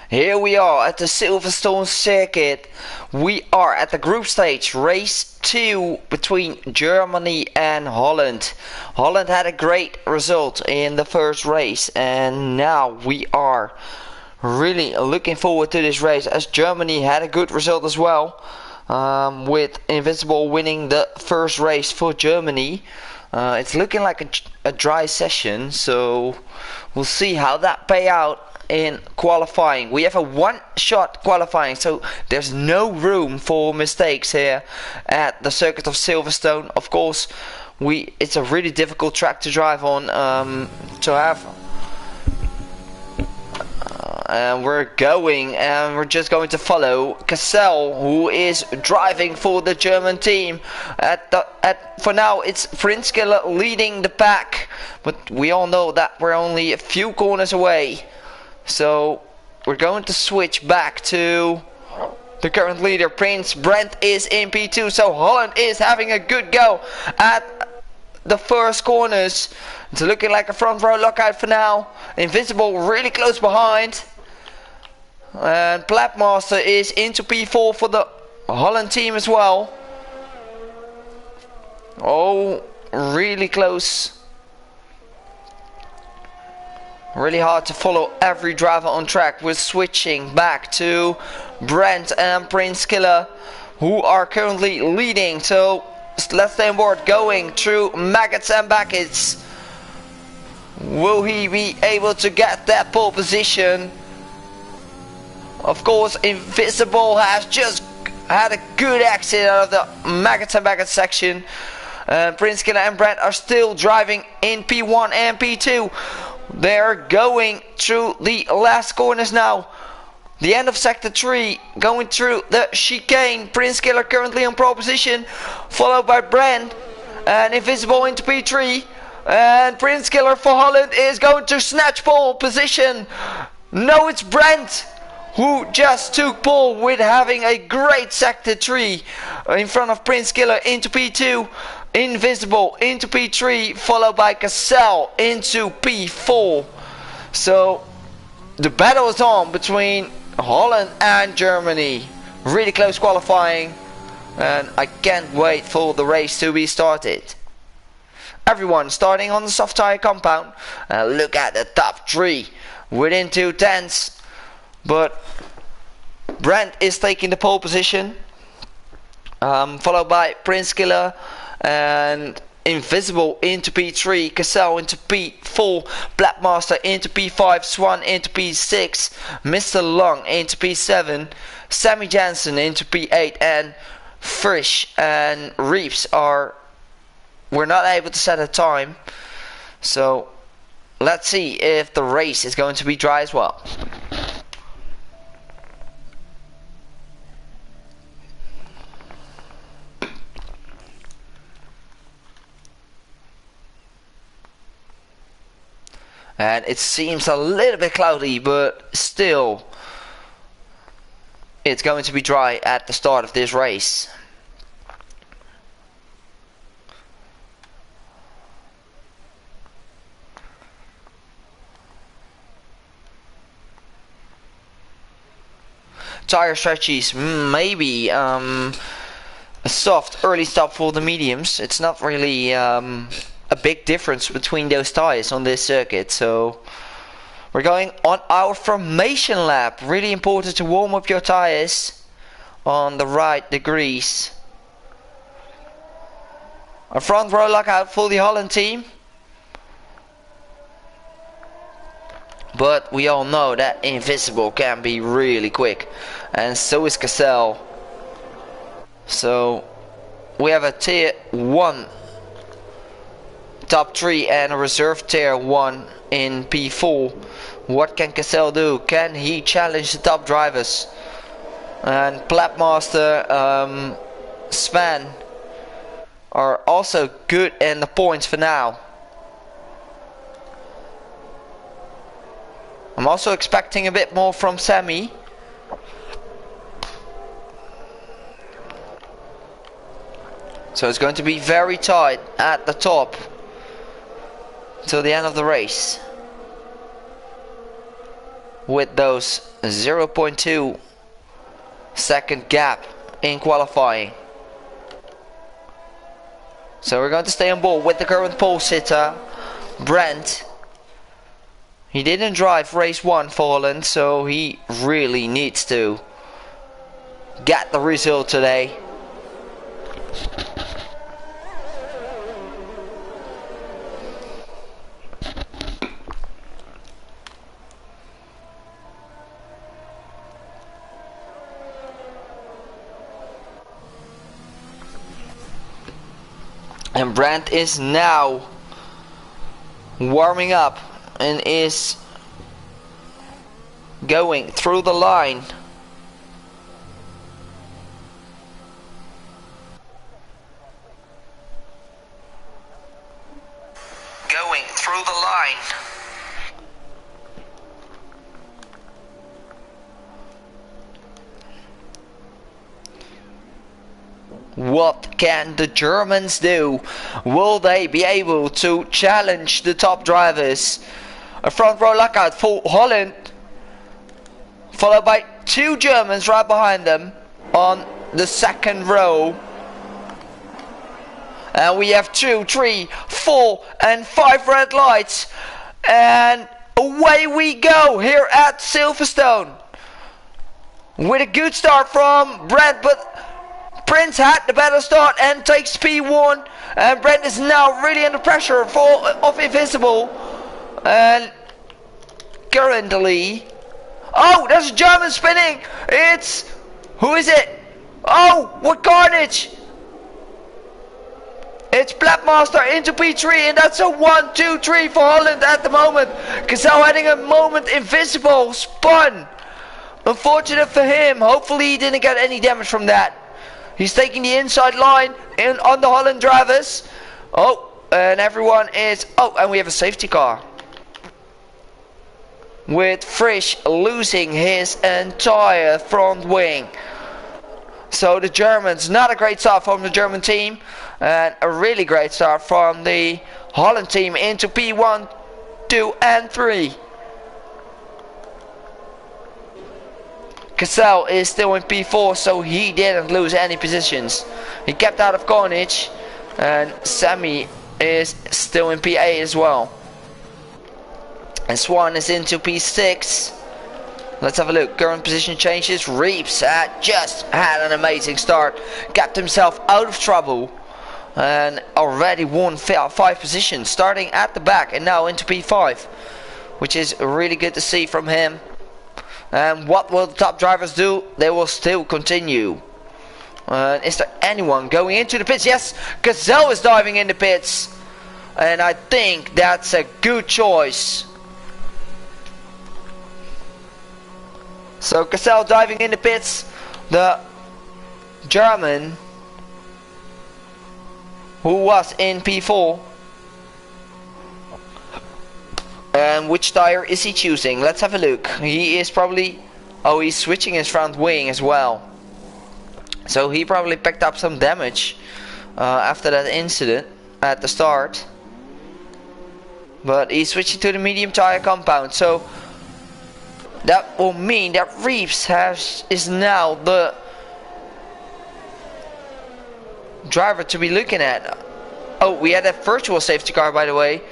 Here we are at the Silverstone circuit. We are at the group stage, race 2 between Germany and Holland. Holland had a great result in the first race, and now we are really looking forward to this race, as Germany had a good result as well, with Invincible winning the first race for Germany. It's looking like a dry session, so we'll see how that pay out in qualifying. We have a one-shot qualifying, so there's no room for mistakes here at the circuit of Silverstone. Of course, it's a really difficult track to drive on, and we're just going to follow Cassel, who is driving for the German team. For now, it's Frinskiller leading the pack, but we all know that we're only a few corners away. So we're going to switch back to the current leader, Prince. Brent is in P2, so Holland is having a good go at the first corners. It's looking like a front row lockout for now. Invincible really close behind. And Platmaster is into P4 for the Holland team as well. Oh, really close. Really hard to follow every driver on track. We're switching back to Brent and Prince Killer, who are currently leading. So let's stay on board, going through Maggots and Backets. Will he be able to get that pole position? Of course, Invisible has just had a good exit out of the Maggots and Backets section. Prince Killer and Brent are still driving in P1 and P2. They're going through the last corners now. The end of sector 3, going through the chicane. Prince Killer currently on pole position, followed by Brand and Invisible into P3. And Prince Killer for Holland is going to snatch pole position. No, it's Brand who just took pole with having a great sector 3 in front of Prince Killer into P2. Invisible into P3, followed by Cassel into P4. So the battle is on between Holland and Germany. Really close qualifying, and I can't wait for the race to be started. Everyone starting on the soft tire compound. Look at the top 3 within 2 tenths. But Brent is taking the pole position, followed by Prince Killer and Invisible into P3, Cassel into P4, Blackmaster into P5, Swan into P6, Mr. Long into P7, Sammy Jansen into P8, and Frisch and Reeves we're not able to set a time. So let's see if the race is going to be dry as well. And it seems a little bit cloudy, but still it's going to be dry at the start of this race. Tire stretches, maybe a soft early stop for the mediums. It's not really a big difference between those tires on this circuit. So we're going on our formation lap. Really important to warm up your tires on the right degrees. A front row lockout for the Holland team, but we all know that Invisible can be really quick, and so is Cassel. So we have a tier 1 top 3 and a reserve tier 1 in P4. What can Cassel do? Can he challenge the top drivers? And Platmaster, Sven are also good in the points for now. I'm also expecting a bit more from Sammy. So it's going to be very tight at the top till the end of the race. with those 0.2 second gap in qualifying. So we're going to stay on board with the current pole sitter, Brent. He didn't drive race 1 for Holland, so he really needs to get the result today. And Brent is now warming up and is going through the line. Going through the line. What can the Germans do? Will they be able to challenge the top drivers? A front row lockout for Holland, followed by 2 Germans right behind them on the second row. And we have 2, 3, 4 and 5 red lights. And away we go here at Silverstone. With a good start from Brent, but Prince had the better start and takes P1, and Brent is now really under pressure of Invisible. And currently, oh, there's a German spinning. It's, who is it? Oh, what carnage! It's Blackmaster into P3, and that's a 1, 2, 3 for Holland at the moment. Gazelle having a moment. Invisible spun. Unfortunate for him. Hopefully he didn't get any damage from that. He's taking the inside line in on the Holland drivers. Oh, and everyone is... Oh, and we have a safety car. With Frisch losing his entire front wing. So the Germans, not a great start from the German team. And a really great start from the Holland team into P1, 2 and 3. Cassell is still in P4, so he didn't lose any positions. He kept out of carnage, and Sammy is still in P8 as well. And Swan is into P6. Let's have a look. Current position changes. Reeves just had an amazing start. Kept himself out of trouble. And already won 5 positions. Starting at the back and now into P5. Which is really good to see from him. And what will the top drivers do? They will still continue. Is there anyone going into the pits? Yes, Gazelle is diving in the pits. And I think that's a good choice. So Gazelle diving in the pits. The German who was in P4. And which tire is he choosing? Let's have a look. He is probably... Oh, he's switching his front wing as well. So he probably picked up some damage after that incident at the start. But he's switching to the medium tire compound. So that will mean that Reeves is now the driver to be looking at. Oh, we had a virtual safety car, by the way.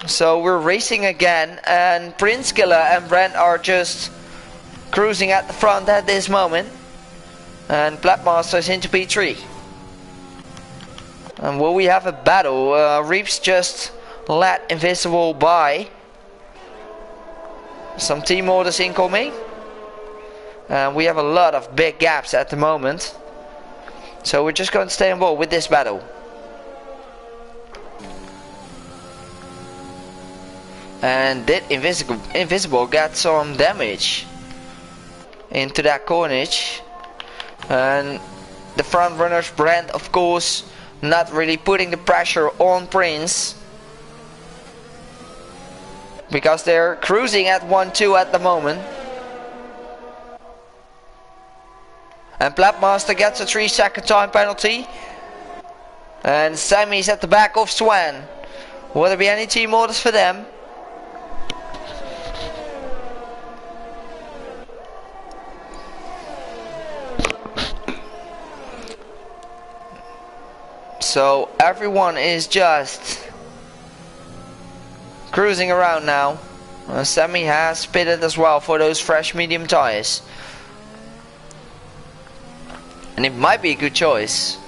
So we're racing again, and Prince Killer and Brent are just cruising at the front at this moment. And Blackmaster is into P3. And will we have a battle? Reeves just let Invisible by. Some team orders incoming. And we have a lot of big gaps at the moment. So we're just going to stay on board with this battle. And did Invisible get some damage into that carnage? And the front runners, Brent, of course, not really putting the pressure on Prince, because they're cruising at 1-2 at the moment. And Blackmaster gets a 3-second time penalty. And Sammy's at the back of Swan. Will there be any team orders for them? So everyone is just cruising around now. Sammy has pitted as well for those fresh medium tires. And it might be a good choice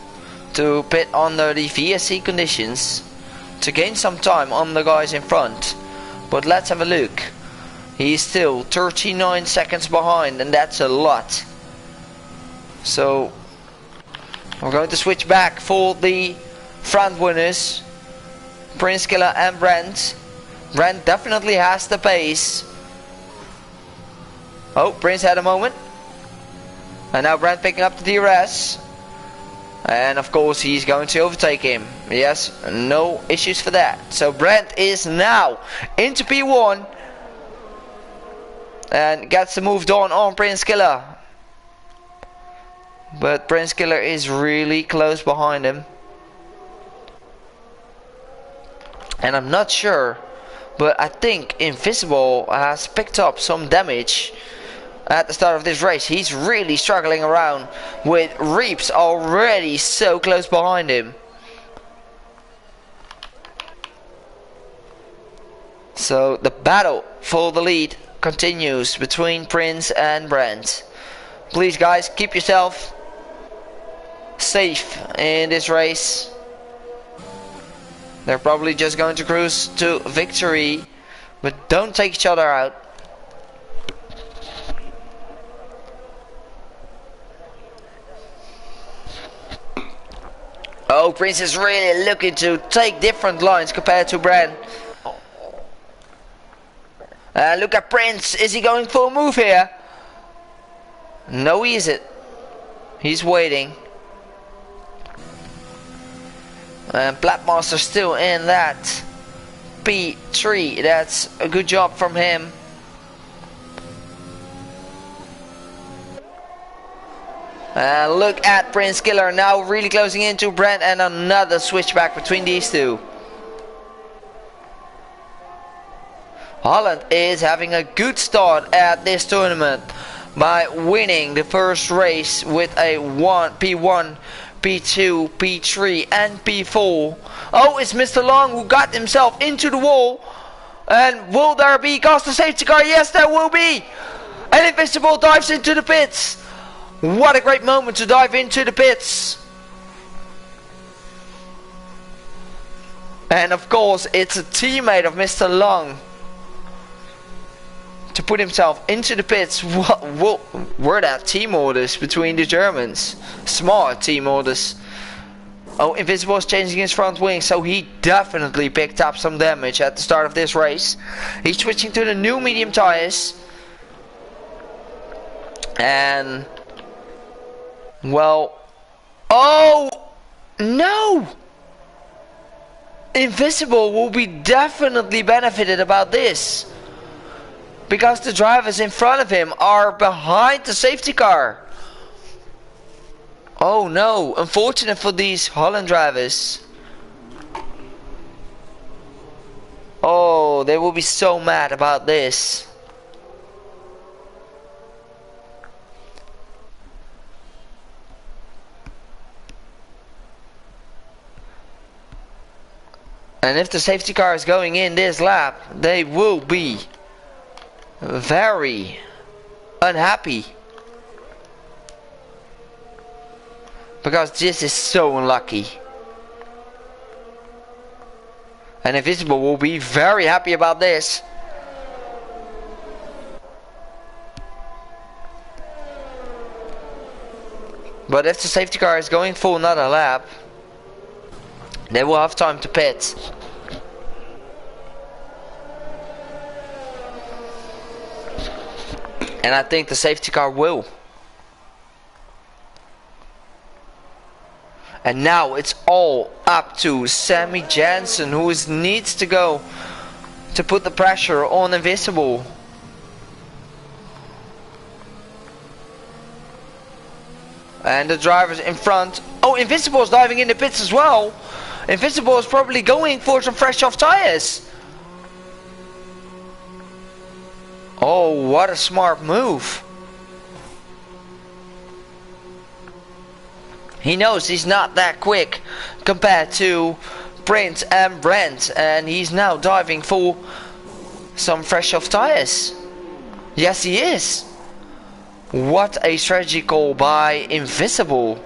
to pit under the VSC conditions to gain some time on the guys in front. But let's have a look. He's still 39 seconds behind, and that's a lot. So we're going to switch back for the front winners, Prince Killer and Brent. Brent definitely has the pace. Oh, Prince had a moment. And now Brent picking up the DRS. And of course he's going to overtake him. Yes, no issues for that. So Brent is now into P1. And gets moved on Prince Killer. But Prince Killer is really close behind him. And I'm not sure, but I think Invisible has picked up some damage at the start of this race. He's really struggling around with Reaps already so close behind him. So the battle for the lead continues between Prince and Brent. Please guys, keep yourself safe in this race. They're probably just going to cruise to victory, but don't take each other out. Oh, Prince is really looking to take different lines compared to Brent. Look at Prince. Is he going for a move here? No, he isn't. He's waiting. And Platmaster still in that P3. That's a good job from him. Look at Prince Killer now really closing into Brent, and another switchback between these two. Holland is having a good start at this tournament by winning the first race with a P1, P2, P3 and P4. Oh, it's Mr. Long who got himself into the wall. And will there be cost a safety car? Yes, there will be. And Invisible dives into the pits. What a great moment to dive into the pits. And of course it's a teammate of Mr. Long to put himself into the pits. What were that team orders between the Germans? Smart team orders. Oh, Invisible is changing his front wing, so he definitely picked up some damage at the start of this race. He's switching to the new medium tires. And well, oh no! Invisible will be definitely benefited about this, because the drivers in front of him are behind the safety car. Oh no, unfortunate for these Holland drivers. Oh, they will be so mad about this. And if the safety car is going in this lap, they will be very unhappy, because this is so unlucky. And Invisible will be very happy about this. But if the safety car is going for another lap, they will have time to pit. And I think the safety car will. And now it's all up to Sammy Jansen, who needs to go to put the pressure on Invisible. And the drivers in front. Oh, Invisible is diving in the pits as well. Invisible is probably going for some fresh off tires. Oh, what a smart move. He knows he's not that quick compared to Prince and Brent, and he's now diving for some fresh off tires. Yes, he is. What a strategy call by Invisible.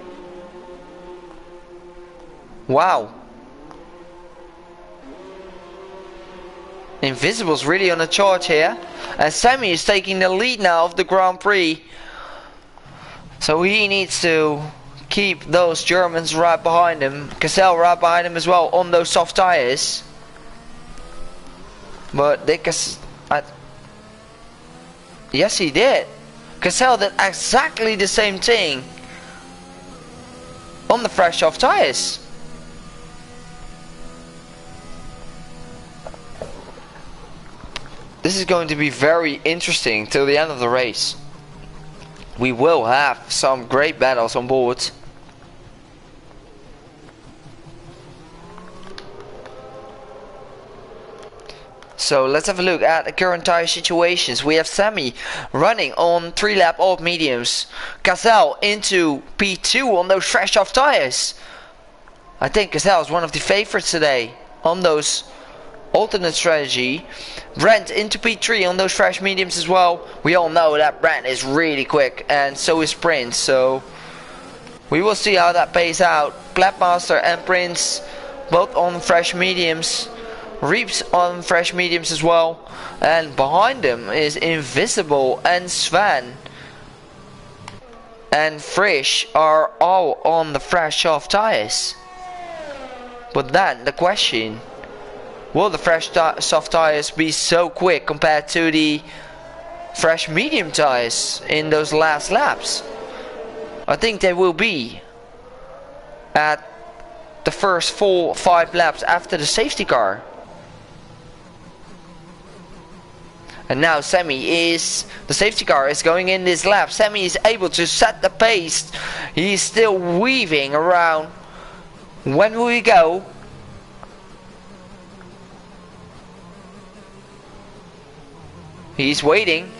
Wow. Invisible's really on a charge here, and Sammy is taking the lead now of the Grand Prix. So he needs to keep those Germans right behind him. Cassell right behind him as well on those soft tires. But they yes, he did. Cassell did exactly the same thing on the fresh soft tires. This is going to be very interesting till the end of the race. We will have some great battles on board. So let's have a look at the current tire situations. We have Sammy running on 3-lap old mediums. Cassell into P2 on those fresh off tires. I think Cassell is one of the favorites today on those alternate strategy. Brent into P3 on those fresh mediums as well. We all know that Brent is really quick, and so is Prince, so we will see how that pays out. Blackmaster and Prince both on fresh mediums. Reeps on fresh mediums as well, and behind them is Invisible and Sven and Frisch are all on the fresh soft tires. But then the question, will the fresh soft tires be so quick compared to the fresh medium tires in those last laps? I think they will be at the first 4-5 laps after the safety car. And now the safety car is going in this lap. Sammy is able to set the pace. He's still weaving around. When will he go? He's waiting.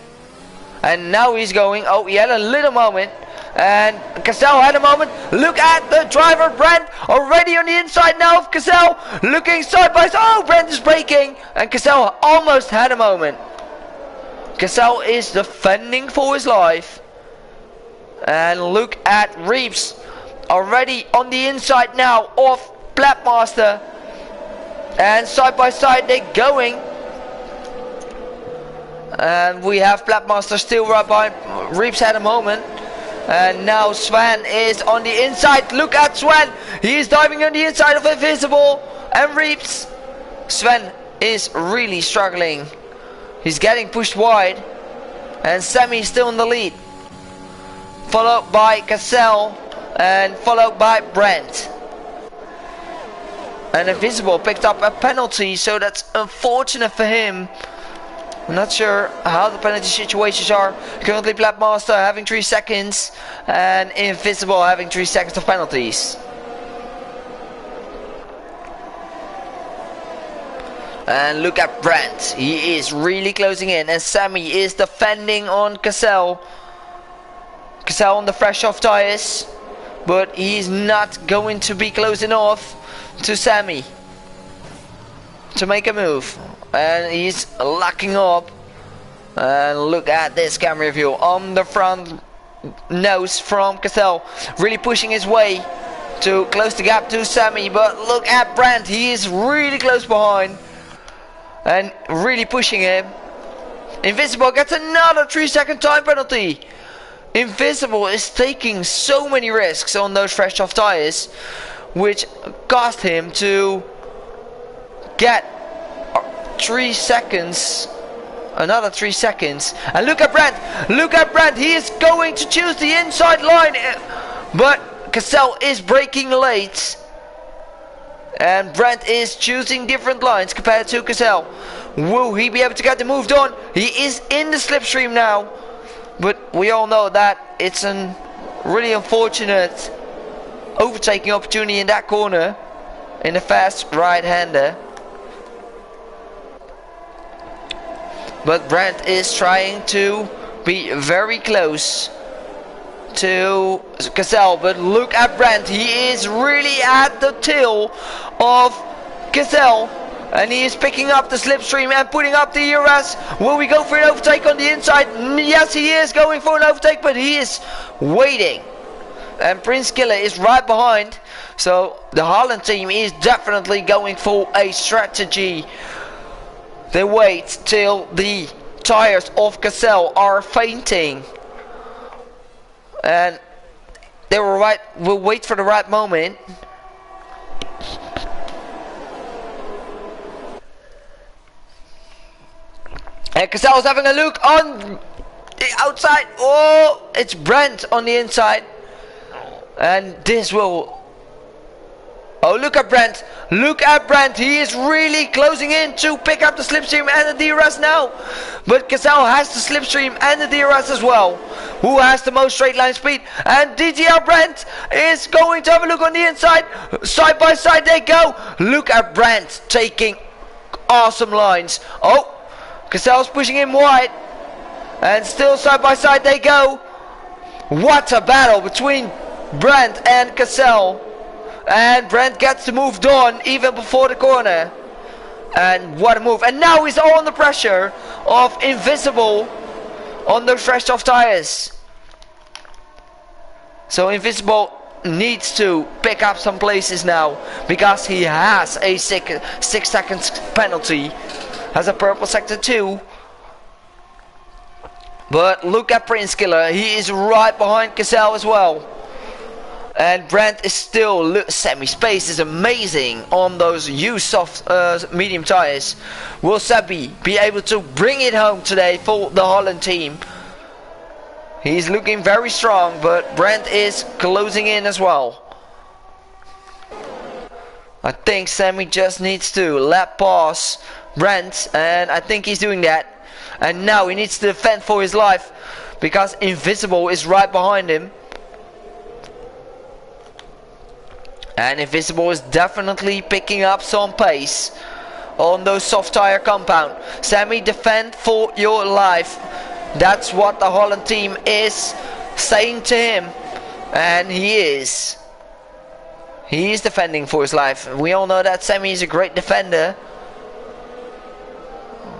And now he's going. Oh, he had a little moment. And Cassell had a moment. Look at the driver, Brent, already on the inside now of Cassell. Looking side by side. Oh, Brent is braking. And Cassell almost had a moment. Cassell is defending for his life. And look at Reeves already on the inside now of Blackmaster. And side by side they're going. And we have Blackmaster still right behind. Reeves had a moment. And now Sven is on the inside. Look at Sven. He is diving on the inside of Invisible. And Reeves. Sven is really struggling. He's getting pushed wide. And Sammy is still in the lead. Followed by Cassell. And followed by Brent. And Invisible picked up a penalty. So that's unfortunate for him. I'm not sure how the penalty situations are. Currently Blackmaster having 3 seconds. And Invisible having 3 seconds of penalties. And look at Brent. He is really closing in. And Sammy is defending on Cassell. Cassell on the fresh off tires. But he's not going to be closing off to Sammy to make a move. And he's locking up. And look at this camera view on the front nose from Cassell. Really pushing his way to close the gap to Sammy. But look at Brent. He is really close behind. And really pushing him. Invisible gets another 3-second time penalty. Invisible is taking so many risks on those fresh off tires, which cost him to get 3 seconds. Another 3 seconds. And look at Brent. Look at Brent. He is going to choose the inside line. But Cassell is braking late. And Brent is choosing different lines compared to Cassell. Will he be able to get the move done? He is in the slipstream now. But we all know that it's a really unfortunate overtaking opportunity in that corner. In the fast right-hander. But Brent is trying to be very close to Gazelle, but look at Brent. He is really at the tail of Gazelle, and he is picking up the slipstream and putting up the ERS. Will we go for an overtake on the inside? Yes, he is going for an overtake, but he is waiting. And Prince Killer is right behind. So the Holland team is definitely going for a strategy. They wait till the tires of Gazelle are fainting. And they will wait for the right moment. And Gazelle is having a look on the outside. Oh, it's Brent on the inside. And this will... Oh, look at Brent. Look at Brent. He is really closing in to pick up the slipstream and the DRS now. But Gazelle has the slipstream and the DRS as well. Who has the most straight line speed? And DTR Brent is going to have a look on the inside. Side by side they go. Look at Brent taking awesome lines. Oh, Gazelle's pushing him wide. And still side by side they go. What a battle between Brent and Gazelle. And Brent gets the move done even before the corner. And what a move. And now he's all under pressure of Invisible on those fresh off tires. So Invisible needs to pick up some places now, because he has a 6 seconds penalty. Has a purple sector 2. But look at Prince Killer. He is right behind Gazelle as well. And Brent is still... Semi-space is amazing on those used soft medium tires. Will Sebi be able to bring it home today for the Holland team? He's looking very strong, but Brent is closing in as well. I think Sammy just needs to lap pass Brent, and I think he's doing that. And now he needs to defend for his life, because Invisible is right behind him. And Invisible is definitely picking up some pace on those soft tire compound. Sammy, defend for your life. That's what the Holland team is saying to him. And he is. He is defending for his life. We all know that Sammy is a great defender.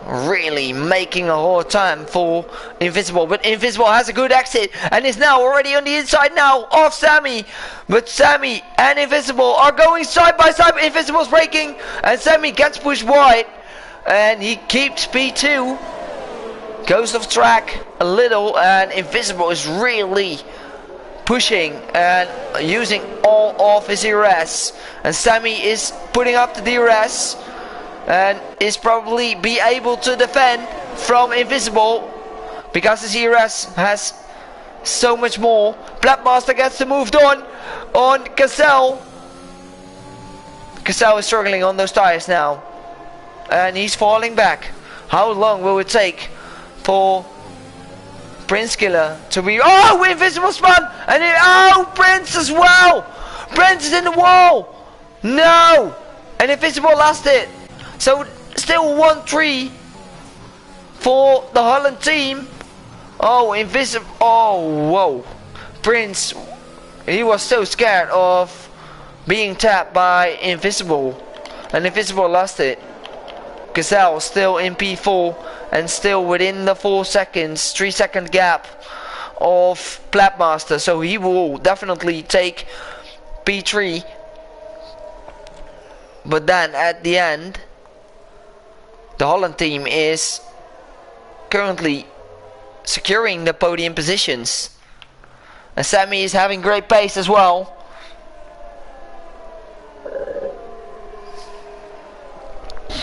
Really making a hard time for Invisible, but Invisible has a good exit and is now already on the inside now of Sammy. But Sammy and Invisible are going side by side. Invisible's braking and Sammy gets pushed wide, and he keeps P2. Goes off track a little, and Invisible is really pushing and using all of his DRS, and Sammy is putting up the DRS and is probably be able to defend from Invisible, because his ERS has so much more. Blackmaster gets the move done on Gazelle. Gazelle is struggling on those tires now, and he's falling back. How long will it take for Prince Killer to be... Oh, Invisible spun! And oh, Prince as well! Prince is in the wall! No! And Invisible lost it. So still 1-3 for the Holland team. Oh, Invisible. Oh, whoa. Prince, he was so scared of being tapped by Invisible, and Invisible lost it. Gazelle still in P4 and still within the 4 seconds, 3 second gap of Platmaster. So he will definitely take P3. But then at the end, the Holland team is currently securing the podium positions. And Sammy is having great pace as well.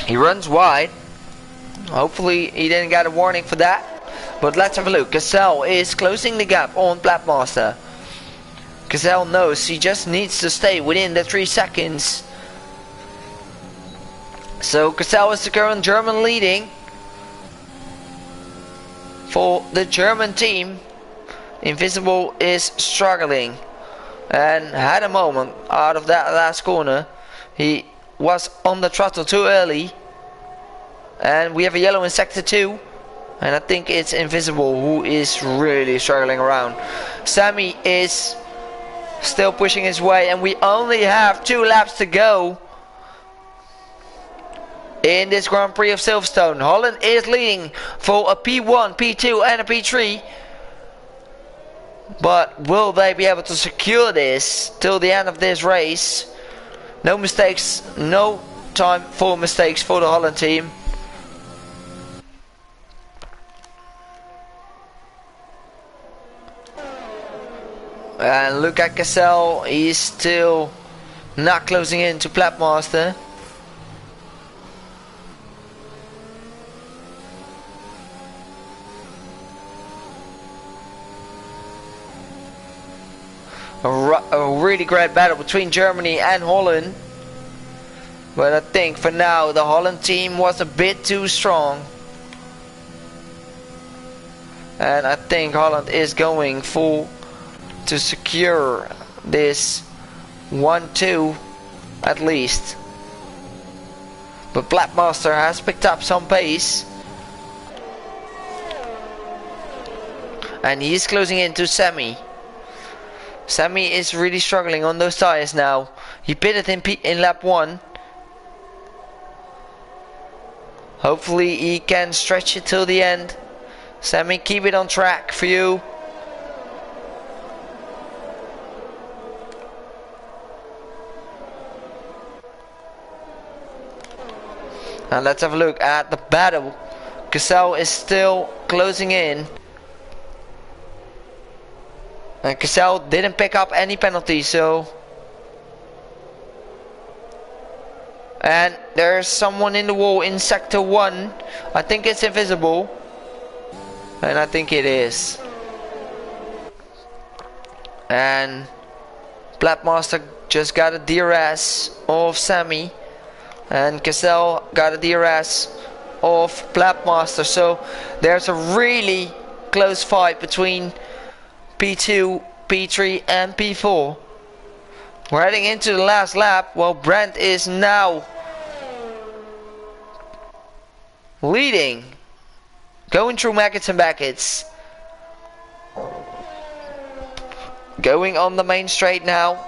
He runs wide. Hopefully he didn't get a warning for that. But let's have a look. Gazelle is closing the gap on Platmaster. Gazelle knows he just needs to stay within the 3 seconds. So Gazelle is the current German leading for the German team. Invisible is struggling and had a moment out of that last corner. He was on the throttle too early, and we have a yellow in sector 2, and I think it's Invisible who is really struggling around. Sammy is still pushing his way, and we only have 2 laps to go in this Grand Prix of Silverstone. Holland is leading for a P1, P2 and a P3. But will they be able to secure this till the end of this race? No mistakes, no time for mistakes for the Holland team. And look at Cassell, he's still not closing in to Platmaster. A really great battle between Germany and Holland. But I think for now the Holland team was a bit too strong. And I think Holland is going full to secure this 1-2 at least. But Blackmaster has picked up some pace. And he's closing in to Sammy. Sammy is really struggling on those tires now. He pitted in lap 1. Hopefully he can stretch it till the end. Sammy, keep it on track for you. And let's have a look at the battle. Cassell is still closing in. And Cassell didn't pick up any penalties, so... And there's someone in the wall in sector 1. I think it's invisible. And I think it is. And Blackmaster just got a DRS of Sammy. And Cassell got a DRS of Blackmaster. So there's a really close fight between P2, P3 and P4. We're heading into the last lap. Well, Brent is now leading. Going through Maggots and Beckets. Going on the main straight now.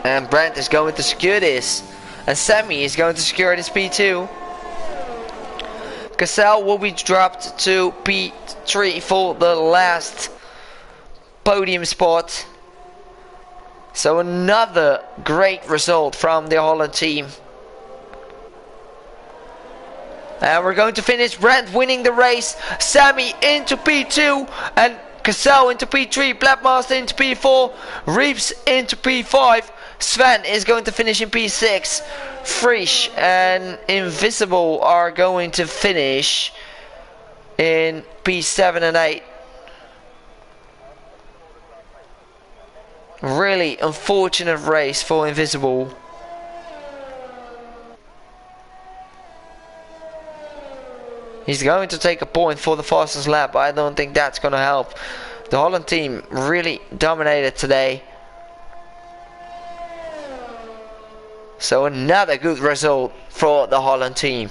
And Brent is going to secure this. And Sammy is going to secure this P2. Cassell will be dropped to P3 for the last podium spot. So another great result from the Holland team. And we're going to finish Brent winning the race. Sammy into P2 and Cassell into P3. Blackmaster into P4. Reeves into P5. Sven is going to finish in P6. Frisch and Invisible are going to finish in P7 and 8. Really unfortunate race for Invisible. He's going to take a point for the fastest lap, but I don't think that's going to help. The Holland team really dominated today. So another good result for the Holland team.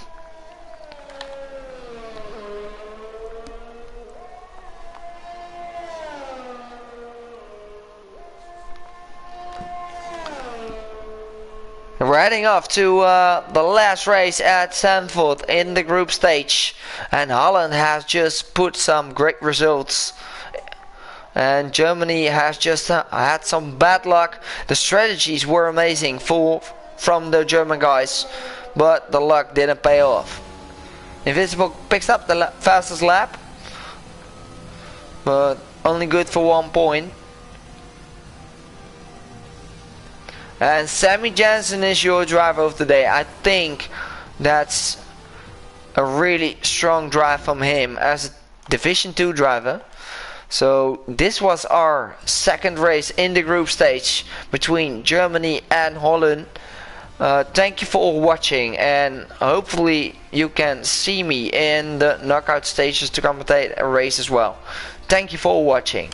And we're heading off to the last race at Zandvoort in the group stage. And Holland has just put some great results. And Germany has just had some bad luck. The strategies were amazing from the German guys, but the luck didn't pay off. Invisible picks up the fastest lap, but only good for 1 point. And Sammy Jansen is your driver of the day. I think that's a really strong drive from him as a Division 2 driver. So this was our second race in the group stage between Germany and Holland. Thank you for all watching, and hopefully you can see me in the knockout stages to commentate a race as well. Thank you for all watching.